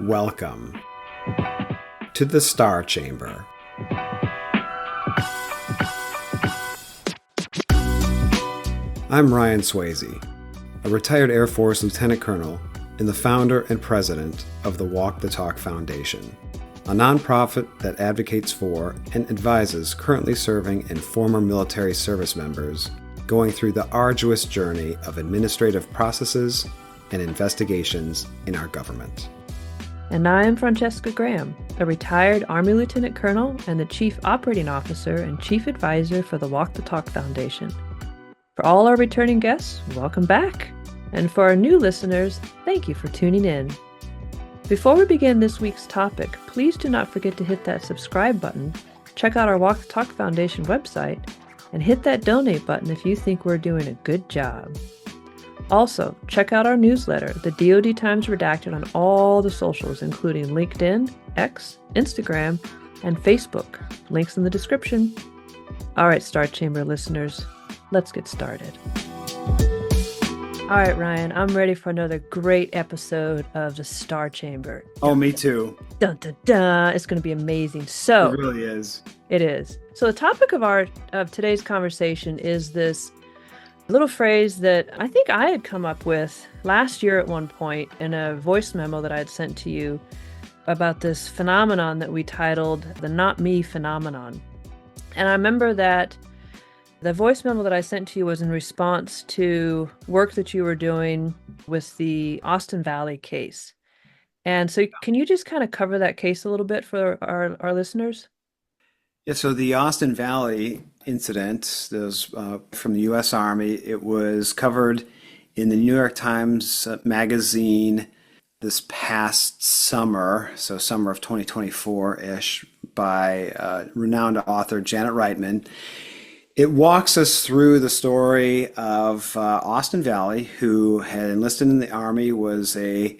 Welcome to the Star Chamber. I'm Ryan Swayze, a retired Air Force Lieutenant Colonel and the founder and president of the Walk the Talk Foundation, a nonprofit that advocates for and advises currently serving and former military service members going through the arduous journey of administrative processes and investigations in our government. And I am Francesca Graham, a retired Army Lieutenant Colonel and the Chief Operating Officer and Chief Advisor for the Walk the Talk Foundation. For all our returning guests, welcome back. And for our new listeners, thank you for tuning in. Before we begin this week's topic, please do not forget to hit that subscribe button, check out our Walk the Talk Foundation website, and hit that donate button if you think we're doing a good job. Also, check out our newsletter, the DoD Times Redacted, on all the socials, including LinkedIn, X, Instagram, and Facebook. Links in the description. All right, Star Chamber listeners, let's get started. All right, Ryan, I'm ready for another great episode of the Star Chamber. Oh, me too. Dun, dun, dun. It's going to be amazing. So it really is. It is. So the topic of today's conversation is this little phrase that I think I had come up with last year at one point in a voice memo that I had sent to you about this phenomenon that we titled the not me phenomenon. And I remember that the voice memo that I sent to you was in response to work that you were doing with the Austin Valley case. And so can you just kind of cover that case a little bit for our listeners? Yeah, so the Austin Valley incident, was from the U.S. Army. It was covered in the New York Times magazine this past summer, so summer of 2024-ish, by renowned author Janet Reitman. It walks us through the story of Austin Valley, who had enlisted in the Army, was a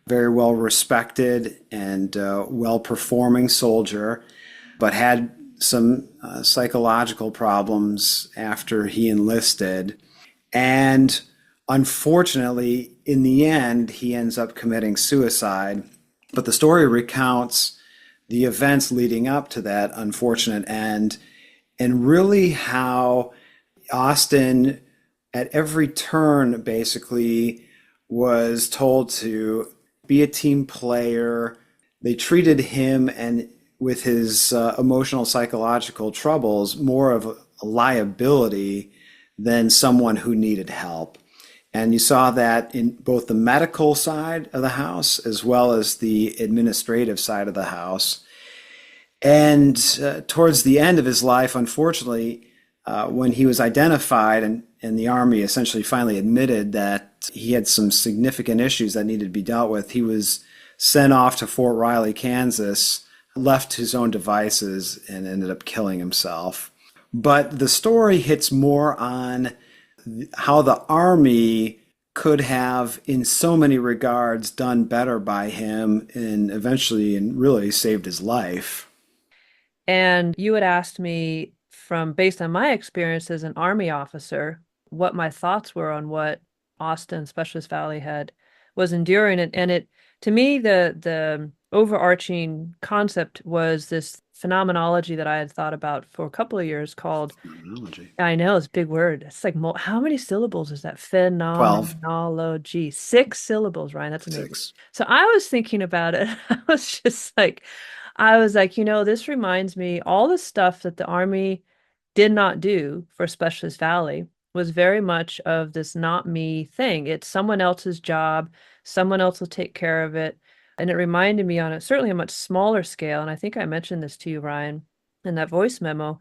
very well-respected and well-performing soldier, but had some psychological problems after he enlisted. And unfortunately, in the end, he ends up committing suicide. But the story recounts the events leading up to that unfortunate end, and really how Austin, at every turn, basically was told to be a team player. They treated him and with his emotional, psychological troubles more of a liability than someone who needed help. And you saw that in both the medical side of the house as well as the administrative side of the house. And towards the end of his life, unfortunately, when he was identified and the Army essentially finally admitted that he had some significant issues that needed to be dealt with, he was sent off to Fort Riley, Kansas, left to his own devices, and ended up killing himself. But the story hits more on how the Army could have, in so many regards, done better by him and eventually and really saved his life. And you had asked me, based on my experience as an Army officer, what my thoughts were on what Austin Specialist Valley was enduring. And it, to me, the overarching concept was this phenomenology that I had thought about for a couple of years called Phenomenology. I know, it's a big word. It's like, how many syllables is that? 12. Phenomenology. 6 syllables, Ryan. That's amazing. 6. So I was thinking about it. I was like, this reminds me, all the stuff that the Army did not do for Specialist Valley was very much of this not me thing. It's someone else's job. Someone else will take care of it. And it reminded me on certainly a much smaller scale, and I think I mentioned this to you, Ryan, in that voice memo,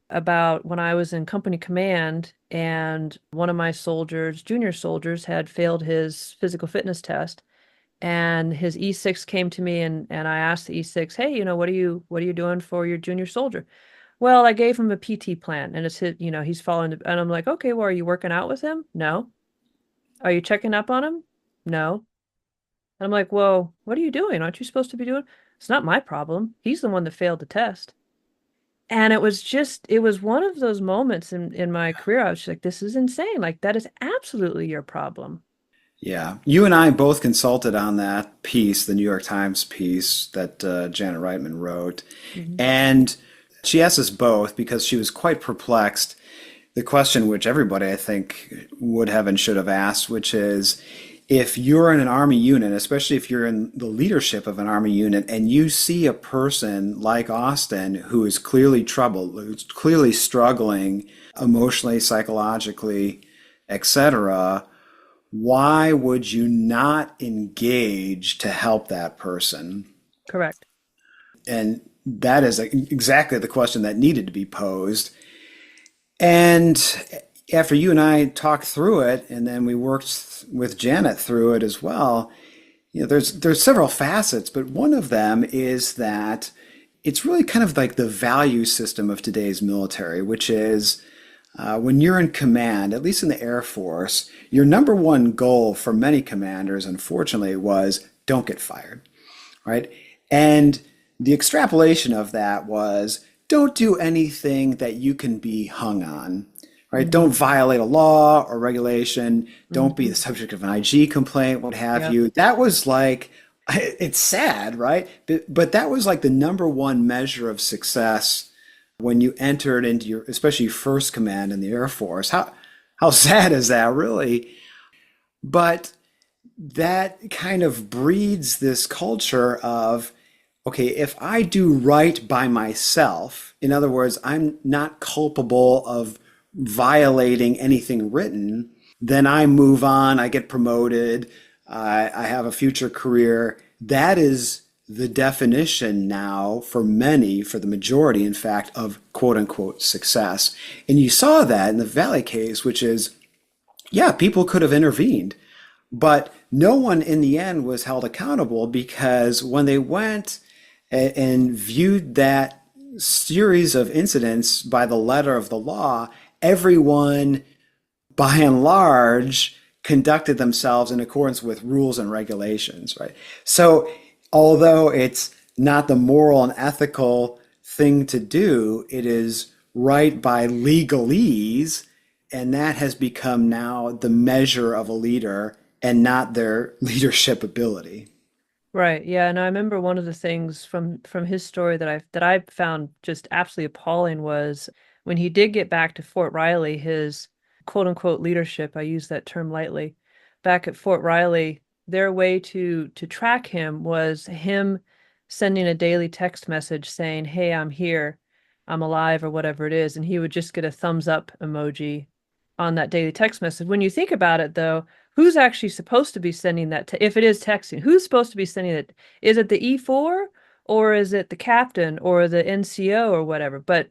about when I was in company command and one of my junior soldiers, had failed his physical fitness test. And his E6 came to me and I asked the E6, hey, what are you doing for your junior soldier? Well, I gave him a PT plan and he's following and I'm like, okay, well, are you working out with him? No. Are you checking up on him? No. And I'm like, well, what are you doing? Aren't you supposed to be doing? It's not my problem. He's the one that failed the test. And it was one of those moments in my career. I was just like, this is insane. Like, that is absolutely your problem. Yeah. You and I both consulted on that piece, the New York Times piece that Janet Reitman wrote. Mhm. And she asked us both because she was quite perplexed. The question which everybody, I think, would have and should have asked, which is if you're in an Army unit, especially if you're in the leadership of an Army unit, and you see a person like Austin who is clearly troubled, who's clearly struggling emotionally, psychologically, etc., why would you not engage to help that person? Correct. And that is exactly the question that needed to be posed. And after you and I talked through it, and then we worked with Janet through it as well, there's several facets, but one of them is that it's really kind of like the value system of today's military, which is when you're in command, at least in the Air Force, your number one goal for many commanders, unfortunately, was don't get fired, right? And the extrapolation of that was don't do anything that you can be hung on, right? Don't Hmm. violate a law or regulation. Don't be the Hmm. subject of an IG complaint, what have Yeah. you. That was like, it's sad, right? But that was like the number one measure of success when you entered into your, especially first command in the Air Force. How sad is that, really? But that kind of breeds this culture of, okay, if I do right by myself, in other words, I'm not culpable of violating anything written, then I move on, I get promoted, I have a future career. That is the definition now for many, for the majority, in fact, of quote unquote success. And you saw that in the Valley case, which is, yeah, people could have intervened. But no one in the end was held accountable because when they went and viewed that series of incidents by the letter of the law, everyone, by and large, conducted themselves in accordance with rules and regulations, right? So, although it's not the moral and ethical thing to do, it is right by legalese, and that has become now the measure of a leader and not their leadership ability. Right. Yeah, and I remember one of the things from his story that I found just absolutely appalling was when he did get back to Fort Riley, his quote unquote leadership, I use that term lightly, back at Fort Riley, their way to track him was him sending a daily text message saying, "Hey, I'm here. I'm alive," or whatever it is, and he would just get a thumbs up emoji on that daily text message. When you think about it though, who's actually supposed to be sending that if it is texting, who's supposed to be sending it? Is it the E4 or is it the captain or the NCO or whatever? But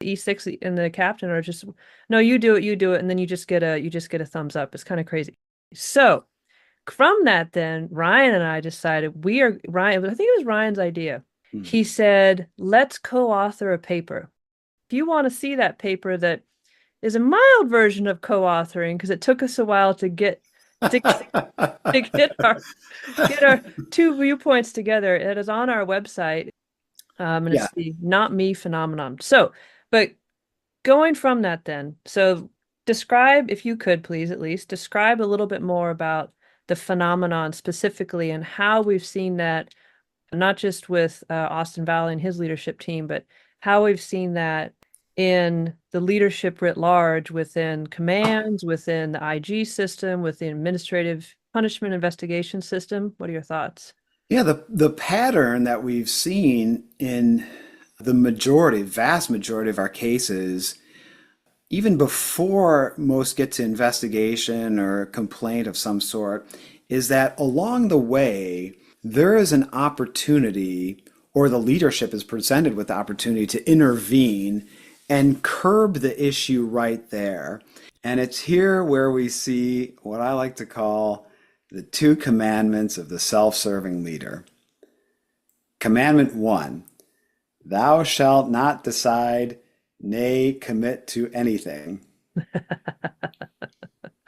E6 and the captain are just, no, you do it, and then you just get a thumbs up. It's kind of crazy. So from that, then Ryan and I decided Ryan, I think it was Ryan's idea. Hmm. He said, let's co-author a paper. If you want to see that paper that is a mild version of co-authoring because it took us a while to to get our two viewpoints together. It is on our website, and Yeah. it's the not me phenomenon. So, but going from that, then, so describe, if you could please, at least describe a little bit more about the phenomenon specifically and how we've seen that not just with Austin Valley and his leadership team, but how we've seen that in the leadership writ large within commands, within the IG system, within the administrative punishment investigation system. What are your thoughts? Yeah, the pattern that we've seen in the majority, vast majority of our cases, even before most get to investigation or complaint of some sort, is that along the way, there is an opportunity, or the leadership is presented with the opportunity to intervene and curb the issue right there. And it's here where we see what I like to call the two commandments of the self serving leader. Commandment one, thou shalt not decide, nay, commit to anything.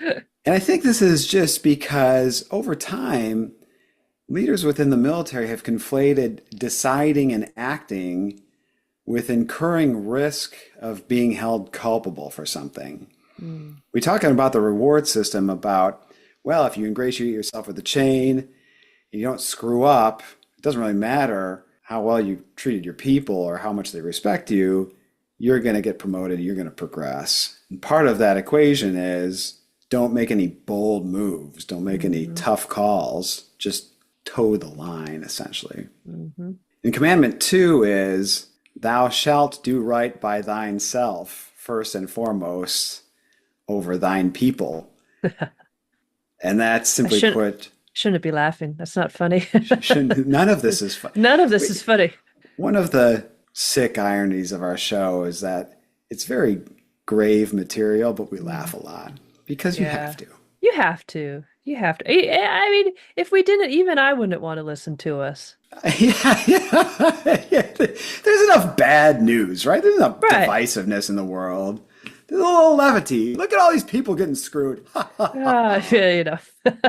And I think this is just because over time, leaders within the military have conflated deciding and acting with incurring risk of being held culpable for something. Mm. We talk about the reward system about well, if you ingratiate yourself with the chain and you don't screw up, it doesn't really matter how well you treated your people or how much they respect you, you're going to get promoted, you're going to progress. And part of that equation is don't make any bold moves, don't make any Hmm. tough calls, just toe the line, essentially. Hmm. And commandment two is, thou shalt do right by thine self, first and foremost, over thine people. And that's I simply shouldn't put, shouldn't be laughing. That's not funny. none of this is fun. None of this is funny. One of the sick ironies of our show is that it's very grave material, but we laugh Mm. a lot because you have Yeah. to. You have to. You have to. I mean, if we didn't, even I wouldn't want to listen to us. Yeah, yeah. There's enough bad news, right? There's enough Right. divisiveness in the world. There's a little levity. Look at all these people getting screwed. Yeah, you know.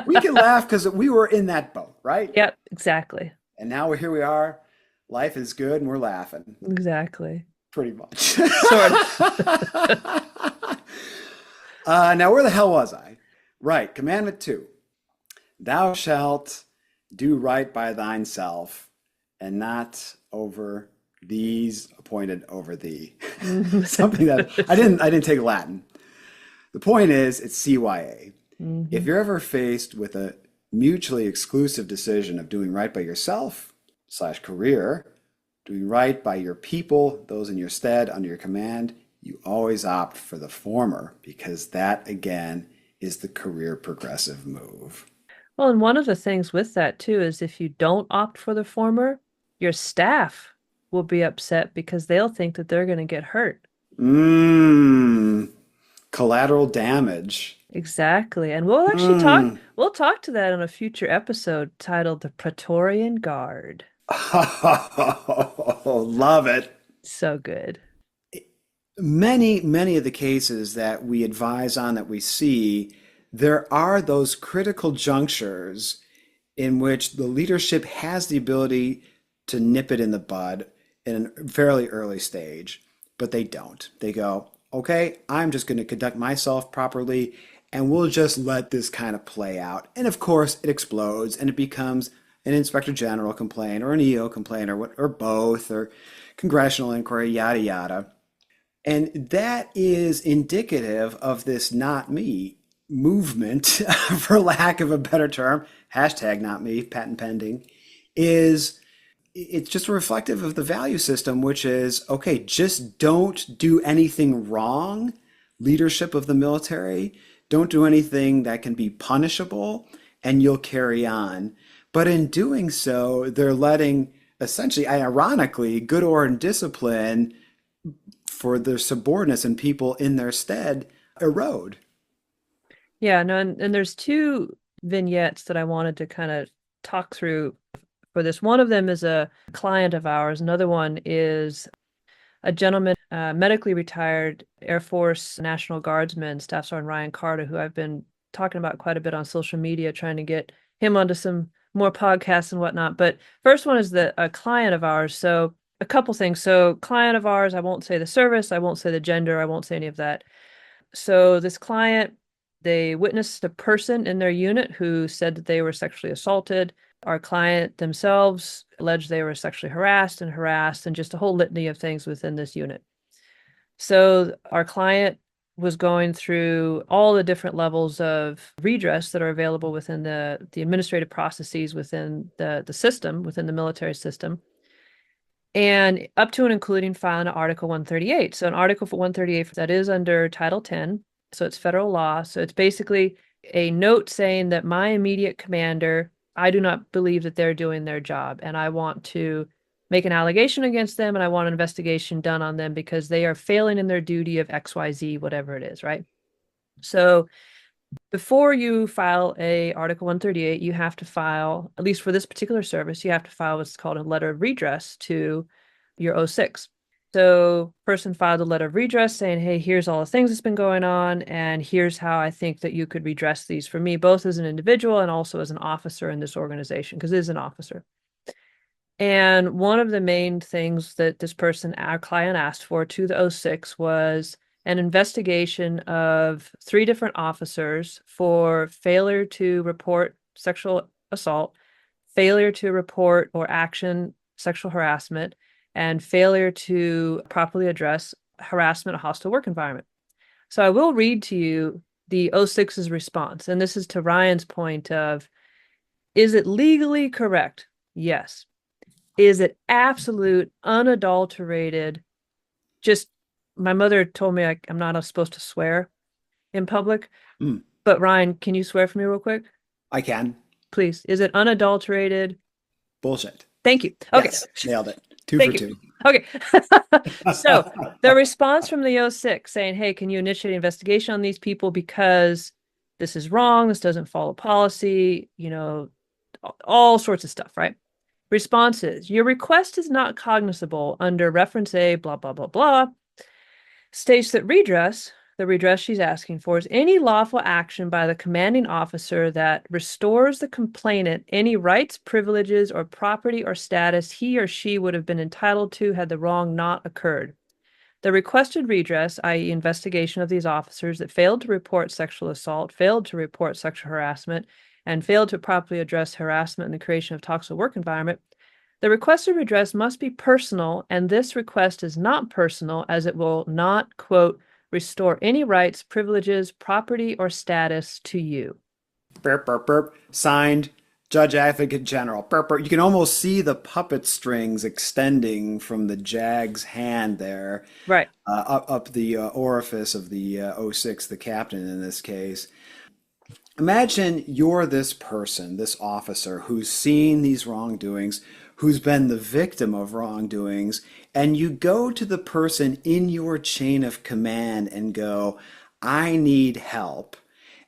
We can laugh because we were in that boat, right? Yep, exactly. And now here we are. Life is good and we're laughing, Exactly. pretty much. Sort of. Now, where the hell was I? Right, commandment two. Thou shalt do right by thine self, and not over these appointed over thee. Something that I didn't take Latin. The point is, it's CYA. If Hmm. you're ever faced with a mutually exclusive decision of doing right by yourself slash career, doing right by your people, those in your stead, under your command, you always opt for the former because that, again, is the career progressive move. Well, and one of the things with that too is if you don't opt for the former, your staff will be upset because they'll think that they're going to get hurt. Mmm, collateral damage. Exactly. And we'll actually Mmm. we'll talk to that on a future episode titled The Praetorian Guard. Love it. So good. Many of the cases that we advise on that we see, there are those critical junctures in which the leadership has the ability to nip it in the bud in a fairly early stage, but they don't. They go, okay, I'm just going to conduct myself properly and we'll just let this kind of play out. And of course, it explodes and it becomes an inspector general complaint or an EO complaint or what, or both, or congressional inquiry, yada yada. And that is indicative of this not me movement, for lack of a better term, hashtag not me, patent pending, is it's just reflective of the value system, which is okay, just don't do anything wrong, leadership of the military. Don't do anything that can be punishable, and you'll carry on. But in doing so, they're letting essentially, ironically, good order and discipline for their subordinates and people in their stead erode. Yeah, no, and there's two vignettes that I wanted to kind of talk through for this. One of them is a client of ours. Another one is a gentleman, medically retired Air Force National Guardsman, Staff Sergeant Ryan Carter, who I've been talking about quite a bit on social media, trying to get him onto some more podcasts and whatnot. But first one is a client of ours. So a couple things. So client of ours, I won't say the service, I won't say the gender, I won't say any of that. So this client, they witnessed a person in their unit who said that they were sexually assaulted. Our client themselves alleged they were sexually harassed, and just a whole litany of things within this unit. So our client was going through all the different levels of redress that are available within the administrative processes within the system, within the military system, and up to and including filing an Article 138. So an Article for 138 that is under Title 10, so it's federal law. So it's basically a note saying that my immediate commander, I do not believe that they're doing their job, and I want to make an allegation against them, and I want an investigation done on them because they are failing in their duty of XYZ, whatever it is, right? So before you file a Article 138, you have to file, at least for this particular service, you have to file what's called a letter of redress to your O6. So person filed a letter of redress saying, hey, here's all the things that's been going on, and here's how I think that you could redress these for me, both as an individual and also as an officer in this organization, because it is an officer. And one of the main things that this person, our client, asked for to the O6 was an investigation of 3 different officers for failure to report sexual assault, failure to report or action sexual harassment, and failure to properly address harassment, a hostile work environment. So I will read to you the O6's response. And this is to Ryan's point of, is it legally correct? Yes. Is it absolute, unadulterated? Just my mother told me I'm not supposed to swear in public. Mm, But Ryan, can you swear for me real quick? I can. Please. Is it unadulterated? Bullshit. Thank you. Okay. Yes, nailed it. Two Thank for you. two. Okay. So the response from the O6 saying, hey, can you initiate an investigation on these people because this is wrong, this doesn't follow policy, all sorts of stuff, right? Response is, your request is not cognizable under reference A, blah, blah, blah, blah. States that the redress she's asking for, is any lawful action by the commanding officer that restores the complainant any rights, privileges, or property or status he or she would have been entitled to had the wrong not occurred. The requested redress, i.e., investigation of these officers that failed to report sexual assault, failed to report sexual harassment, and failed to properly address harassment and the creation of toxic work environment, the requested redress must be personal, and this request is not personal as it will not, quote, restore any rights, privileges, property, or status to you. Burp, burp, burp. Signed, Judge Advocate General. Burp, burp. You can almost see the puppet strings extending from the JAG's hand there, Right. up the orifice of the O6, the captain in this case. Imagine you're this person, this officer who's seen these wrongdoings, who's been the victim of wrongdoings, and you go to the person in your chain of command and go, I need help.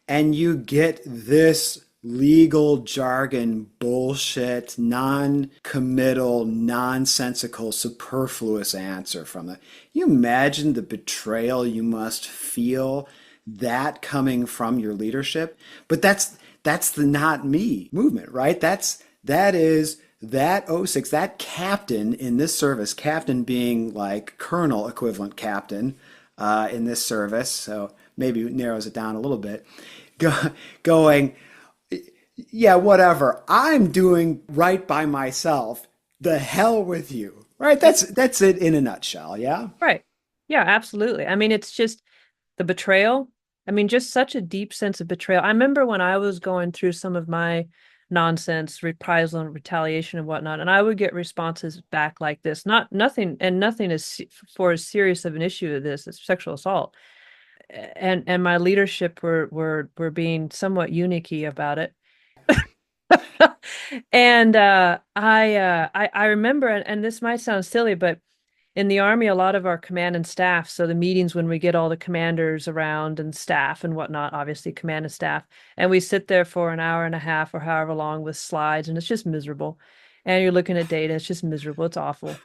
And you get this legal jargon bullshit, non-committal, nonsensical, superfluous answer from them. You imagine the betrayal you must feel that coming from your leadership. But that's the not me movement, right? That is that O6, that captain in this service, captain being like colonel equivalent captain in this service, so maybe it narrows it down a little bit, going, yeah, whatever, I'm doing right by myself. The hell with you, right? That's it in a nutshell, yeah? Right. Yeah, absolutely. I mean, it's just the betrayal. I mean, just such a deep sense of betrayal. I remember when I was going through some of my nonsense, reprisal and retaliation and whatnot, and I would get responses back like this. Nothing is for as serious of an issue as this, it's sexual assault. And my leadership were being somewhat unicky about it. And I remember, and this might sound silly, but in the Army, a lot of our command and staff, so the meetings when we get all the commanders around and staff and whatnot, obviously command and staff, and we sit there for an hour and a half or however long with slides, and it's just miserable. And you're looking at data, it's just miserable, it's awful.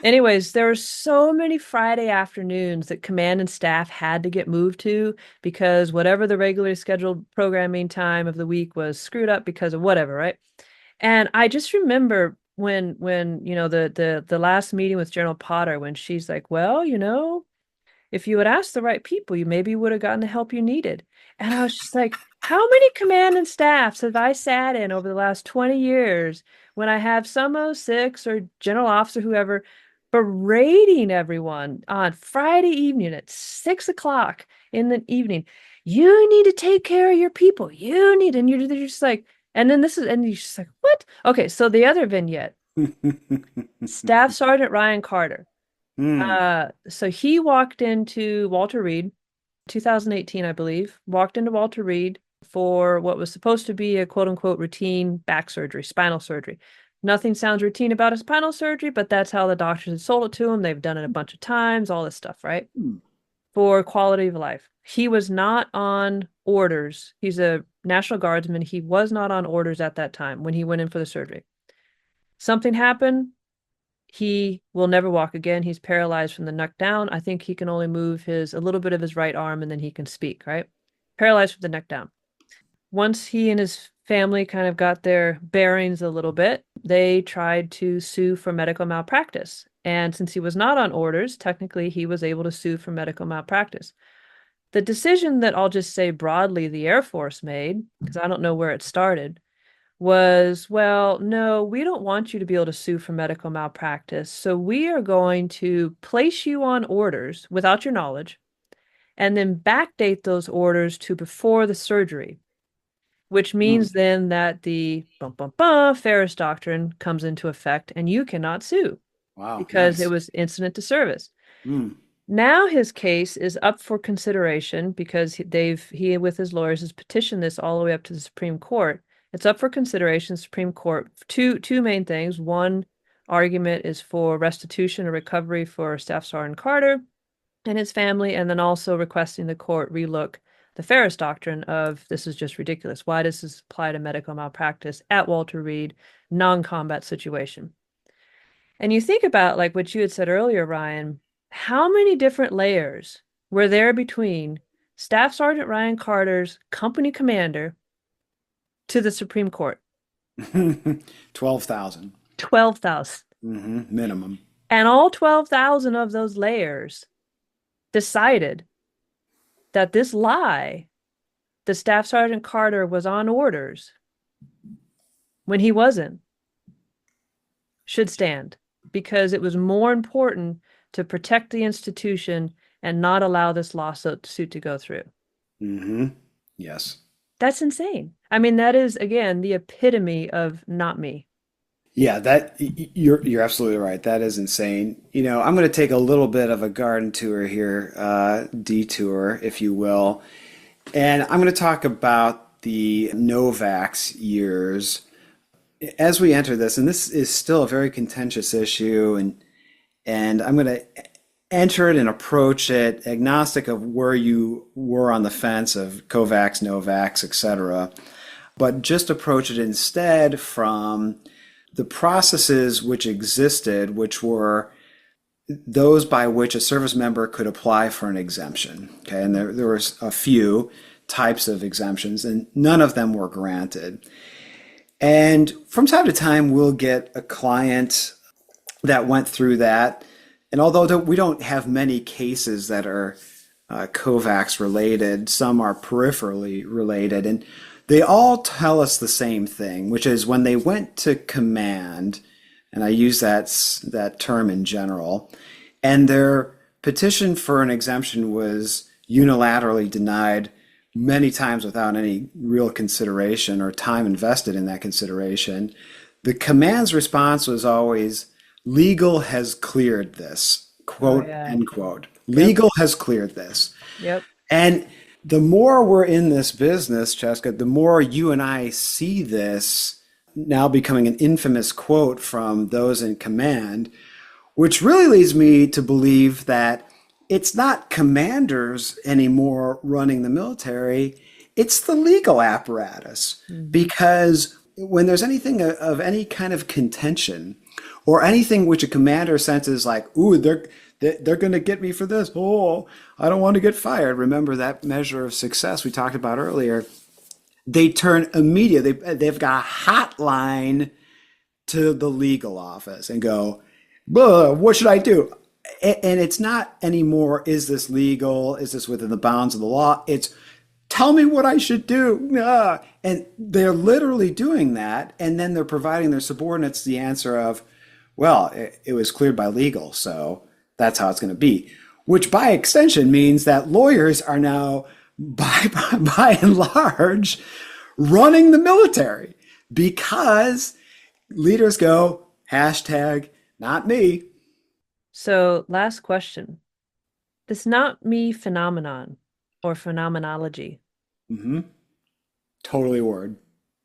Anyways, there were so many Friday afternoons that command and staff had to get moved to because whatever the regularly scheduled programming time of the week was screwed up because of whatever, right? And I just remember when the last meeting with General Potter, when she's like, well, if you had asked the right people, you maybe would have gotten the help you needed. And I was just like, how many command and staffs have I sat in over the last 20 years when I have some O6 or general officer, whoever, berating everyone on Friday evening at 6 o'clock in the evening? You need to take care of your people. You need, and you're just like, and then and you're just like, what? Okay, so the other vignette, Staff Sergeant Ryan Carter. Hmm. So he walked into Walter Reed, 2018, I believe, walked into Walter Reed for what was supposed to be a quote unquote routine back surgery, spinal surgery. Nothing sounds routine about a spinal surgery, but that's how the doctors had sold it to him. They've done it a bunch of times, all this stuff, right? For quality of life. He was not on orders. He's a National Guardsman. He was not on orders at that time when he went in for the surgery. Something happened. He will never walk again. He's paralyzed from the neck down. I think he can only move a little bit of his right arm and then he can speak, right? Paralyzed from the neck down. Once he and his family kind of got their bearings a little bit, they tried to sue for medical malpractice. And since he was not on orders, technically he was able to sue for medical malpractice. The decision that I'll just say broadly the Air Force made, because I don't know where it started, was, well, no, we don't want you to be able to sue for medical malpractice. So we are going to place you on orders without your knowledge and then backdate those orders to before the surgery, which Hmm. means then that the bum, bum, bum, Ferris Doctrine comes into effect and you cannot sue Wow, because it nice. was incident to service. Hmm. Now his case is up for consideration because he with his lawyers has petitioned this all the way up to the Supreme Court. It's up for consideration, Supreme Court. Two main things. One argument is for restitution or recovery for Staff Sergeant Carter and his family, and then also requesting the court relook the Ferris Doctrine of this is just ridiculous. Why does this apply to medical malpractice at Walter Reed, non-combat situation? And you think about like what you had said earlier, Ryan, how many different layers were there between Staff Sergeant Ryan Carter's company commander to the Supreme Court? 12,000. 12,000. Minimum. And all 12,000 of those layers decided that this lie, the Staff Sergeant Carter was on orders when he wasn't, should stand because it was more important to protect the institution and not allow this lawsuit to go through. Hmm. Yes. That's insane. I mean, that is again the epitome of not me. Yeah, you're absolutely right. That is insane. I'm going to take a little bit of a garden tour here, detour, if you will, and I'm going to talk about the Novak's years as we enter this, and this is still a very contentious issue, and I'm going to enter it and approach it agnostic of where you were on the fence of Kovacs, Novaks, etc., but just approach it instead from the processes which existed, which were those by which a service member could apply for an exemption. Okay, and there was a few types of exemptions, and none of them were granted. And from time to time, we'll get a client that went through that. And although we don't have many cases that are Kovacs related, some are peripherally related. And they all tell us the same thing, which is when they went to command, and I use that term in general, and their petition for an exemption was unilaterally denied many times without any real consideration or time invested in that consideration. The command's response was always, legal has cleared this, Oh quote, yeah. end quote. Yep. Legal has cleared this. Yep. And the more we're in this business, Cheska, the more you and I see this now becoming an infamous quote from those in command, which really leads me to believe that it's not commanders anymore running the military, it's the legal apparatus. Mhm. Because when there's anything of any kind of contention or anything which a commander senses like, ooh, they're going to get me for this. Oh, I don't want to get fired. Remember that measure of success we talked about earlier. They turn immediately. They've got a hotline to the legal office and go, what should I do? And it's not anymore, is this legal? Is this within the bounds of the law? It's tell me what I should do. And they're literally doing that. And then they're providing their subordinates the answer of, well, it was cleared by legal, so that's how it's going to be. Which by extension means that lawyers are now, by and large, running the military because leaders go, hashtag, not me. So last question. This not me phenomenon or phenomenology, Mm-hmm. Totally a word.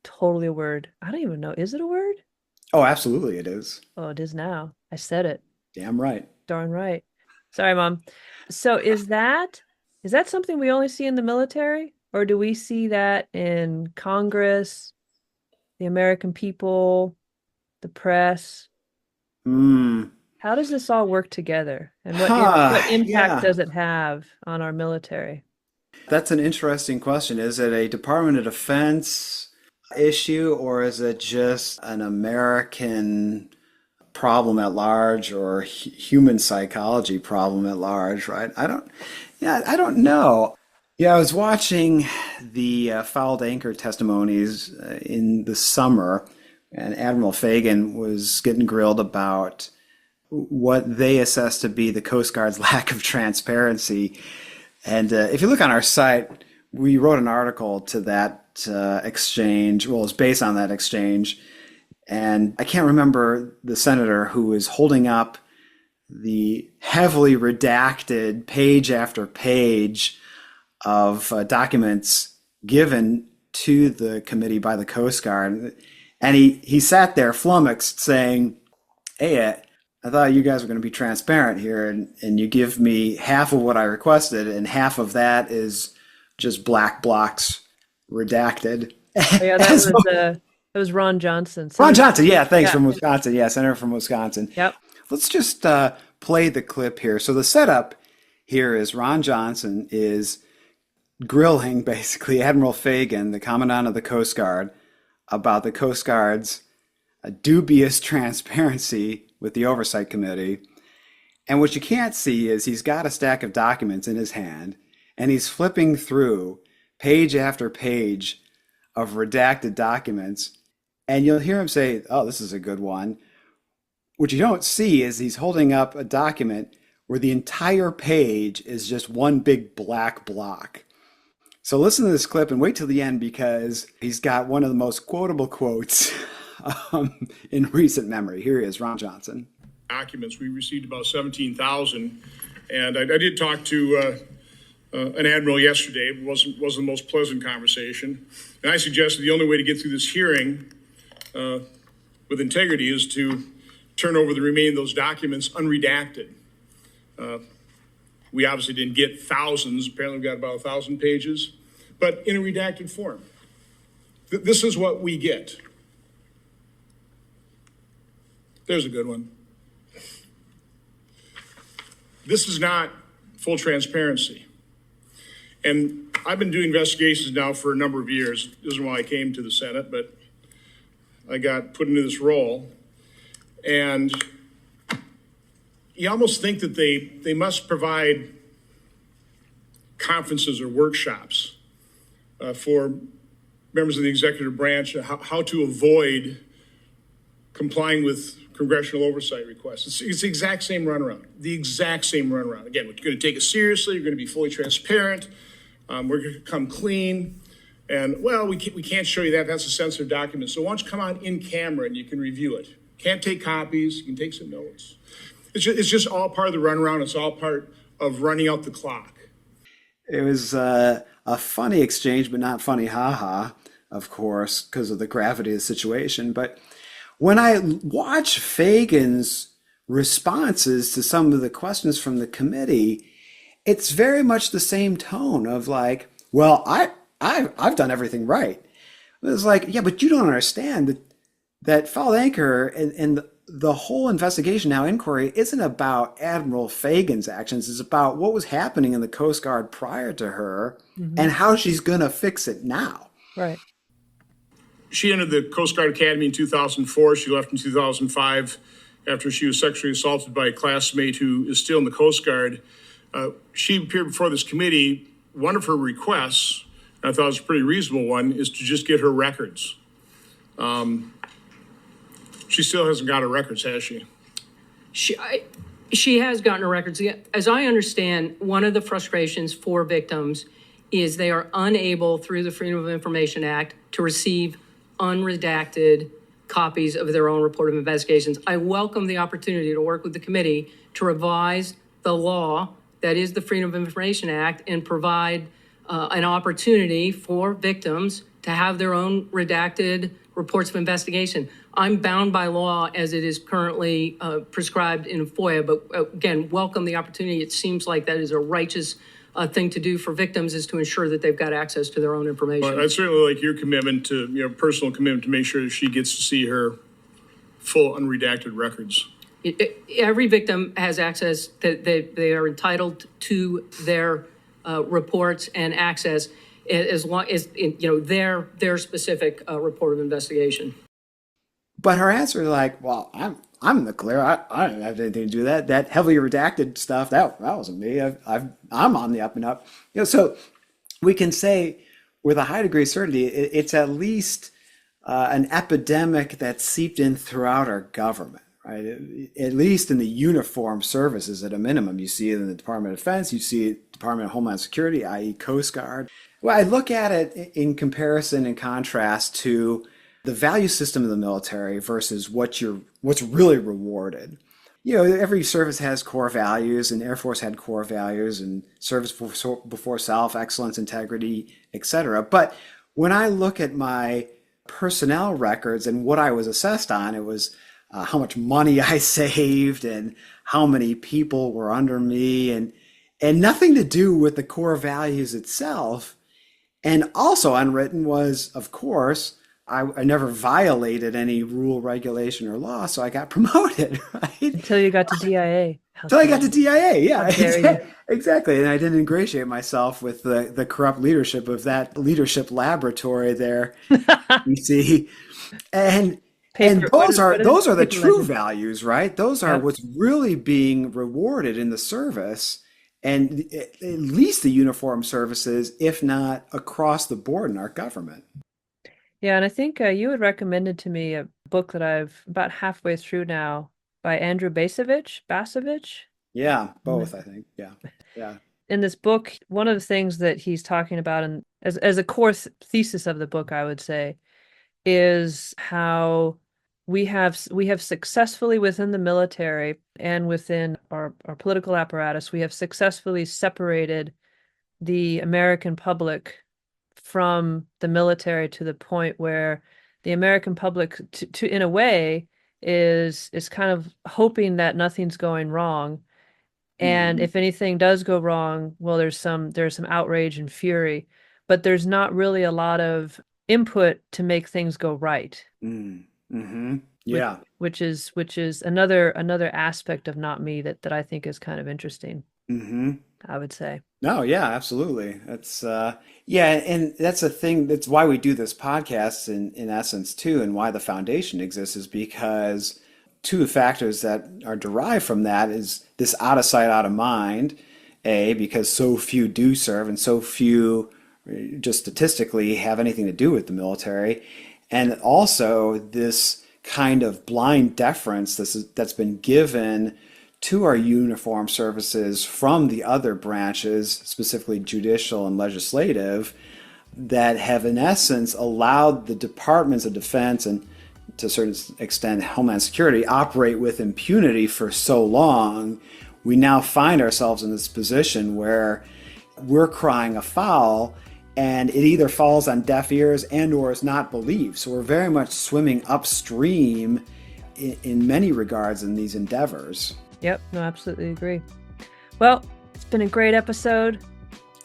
totally a word. I don't even know. Is it a word? Oh, absolutely it is. Oh, it is now. I said it. Damn right. Darn right. Sorry, Mom. So is that something we only see in the military, or do we see that in Congress, the American people, the press? Mm. How does this all work together, and what impact Yeah. does it have on our military? That's an interesting question. Is it a Department of Defense issue or is it just an American problem at large or human psychology problem at large, right? I don't know. Yeah, I was watching the fouled anchor testimonies in the summer, and Admiral Fagan was getting grilled about what they assess to be the Coast Guard's lack of transparency. And if you look on our site, we wrote an article to that exchange. Well, it's based on that exchange. And I can't remember the senator who was holding up the heavily redacted page after page of documents given to the committee by the Coast Guard. And he sat there flummoxed saying, hey, I thought you guys were going to be transparent here, and you give me half of what I requested, and half of that is just black blocks redacted. Oh, yeah, And so, that was Ron Johnson. Ron Senator, Johnson, yeah, thanks, yeah. from Wisconsin. Yeah, Senator from Wisconsin. Yep. Let's just play the clip here. So the setup here is Ron Johnson is grilling basically Admiral Fagan, the Commandant of the Coast Guard, about the Coast Guard's dubious transparency with the Oversight Committee. And what you can't see is he's got a stack of documents in his hand and he's flipping through page after page of redacted documents. And you'll hear him say, oh, this is a good one. What you don't see is he's holding up a document where the entire page is just one big black block. So listen to this clip and wait till the end because he's got one of the most quotable quotes in recent memory. Here he is, Ron Johnson. Documents. We received about 17,000, and I did talk to an admiral yesterday. It wasn't the most pleasant conversation, and I suggested the only way to get through this hearing with integrity is to turn over the remaining of those documents unredacted. We obviously didn't get thousands. Apparently, we've got about 1,000 pages, but in a redacted form. This is what we get. There's a good one. This is not full transparency. And I've been doing investigations now for a number of years. This isn't why I came to the Senate, but I got put into this role. And you almost think that they must provide conferences or workshops for members of the executive branch, how to avoid complying with congressional oversight requests. It's the exact same runaround, Again, we're going to take it seriously. We're going to be fully transparent. We're going to come clean. And, well, we can't show you that. That's a sensitive document. So why don't you come on in camera and you can review it. Can't take copies. You can take some notes. It's just all part of the runaround. It's all part of running out the clock. It was a funny exchange, but not funny, haha, of course, because of the gravity of the situation. But when I watch Fagan's responses to some of the questions from the committee, it's very much the same tone of like, well, I've done everything right. It's like, yeah, but you don't understand that foul anchor and the whole investigation now inquiry isn't about Admiral Fagan's actions. It's about what was happening in the Coast Guard prior to her and how she's going to fix it now. Right. She entered the Coast Guard Academy in 2004. She left in 2005 after she was sexually assaulted by a classmate who is still in the Coast Guard. She appeared before this committee. One of her requests, and I thought it was a pretty reasonable one, is to just get her records. She still hasn't got her records, has she? She has gotten her records. As I understand, one of the frustrations for victims is they are unable, through the Freedom of Information Act, to receive unredacted copies of their own report of investigations. I welcome the opportunity to work with the committee to revise the law that is the Freedom of Information Act and provide an opportunity for victims to have their own redacted reports of investigation. I'm bound by law as it is currently prescribed in FOIA, but again, welcome the opportunity. It seems like that is a righteous thing to do for victims, is to ensure that they've got access to their own information. Well, I'd certainly like your commitment to, personal commitment to make sure that she gets to see her full unredacted records. Every victim has access, that they are entitled to their reports and access as long as their specific report of investigation. But her answer is like, well, I'm in the clear. I didn't have anything to do that. That heavily redacted stuff, that wasn't me. I'm on the up and up. So we can say with a high degree of certainty, it's at least an epidemic that's seeped in throughout our government, right? At least in the uniformed services at a minimum. You see it in the Department of Defense, you see it Department of Homeland Security, i.e. Coast Guard. Well, I look at it in comparison and contrast to the value system of the military versus what's really rewarded. Every service has core values, and Air Force had core values, and service before self, excellence, integrity, etc. But when I look at my personnel records and what I was assessed on, it was how much money I saved and how many people were under me, and nothing to do with the core values itself. And also unwritten was, of course, I never violated any rule, regulation, or law, so I got promoted, right? Until you got to DIA. Until I got to DIA, yeah, you. exactly. And I didn't ingratiate myself with the corrupt leadership of that leadership laboratory there, you see. And those are the true values, right? Those are what's really being rewarded in the service, and at least the uniformed services, if not across the board in our government. Yeah, and I think you had recommended to me a book that I've about halfway through now by Andrew Basovich. Yeah, both, I think. Yeah. In this book, one of the things that he's talking about, and as a core thesis of the book, I would say, is how we have successfully within the military and within our political apparatus, we have successfully separated the American public from the military to the point where the American public, to in a way, is kind of hoping that nothing's going wrong, and if anything does go wrong, well, there's some outrage and fury, but there's not really a lot of input to make things go right. Yeah, which is another aspect of not me that I think is kind of interesting. I would say. No, yeah, absolutely. That's and that's a thing. That's why we do this podcast in essence too, and why the foundation exists is because two factors that are derived from that is this out of sight, out of mind. Because so few do serve, and so few, just statistically, have anything to do with the military, and also this kind of blind deference that's been given to our uniformed services from the other branches, specifically judicial and legislative, that have in essence allowed the departments of defense and to a certain extent Homeland Security operate with impunity for so long. We now find ourselves in this position where we're crying afoul, and it either falls on deaf ears and or is not believed. So we're very much swimming upstream in many regards in these endeavors. Yep, no, absolutely agree. Well, it's been a great episode.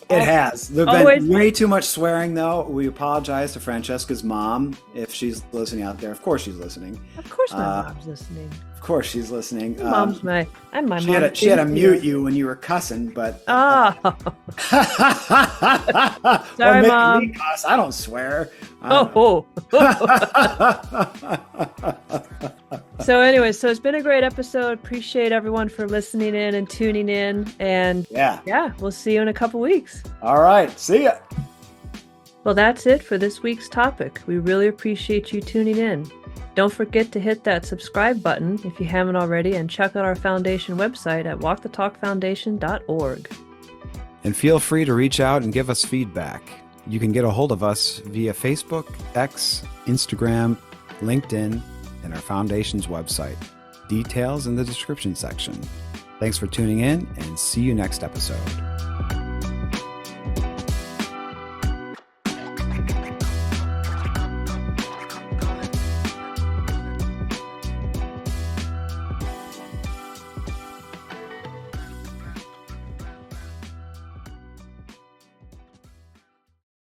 It has. There's been way too much swearing, though. We apologize to Francesca's mom if she's listening out there. Of course she's listening. Of course my mom's listening. Of course she's listening. I'm my mom. She had to mute you when you were cussing, but... Oh. Sorry, Mom. Me cuss. I don't swear. So anyway, so it's been a great episode. Appreciate everyone for listening in and tuning in. And yeah, we'll see you in a couple weeks. All right. See ya. Well, that's it for this week's topic. We really appreciate you tuning in. Don't forget to hit that subscribe button if you haven't already, and check out our foundation website at walkthetalkfoundation.org. And feel free to reach out and give us feedback. You can get a hold of us via Facebook, X, Instagram, LinkedIn, and our foundation's website. Details in the description section. Thanks for tuning in, and see you next episode.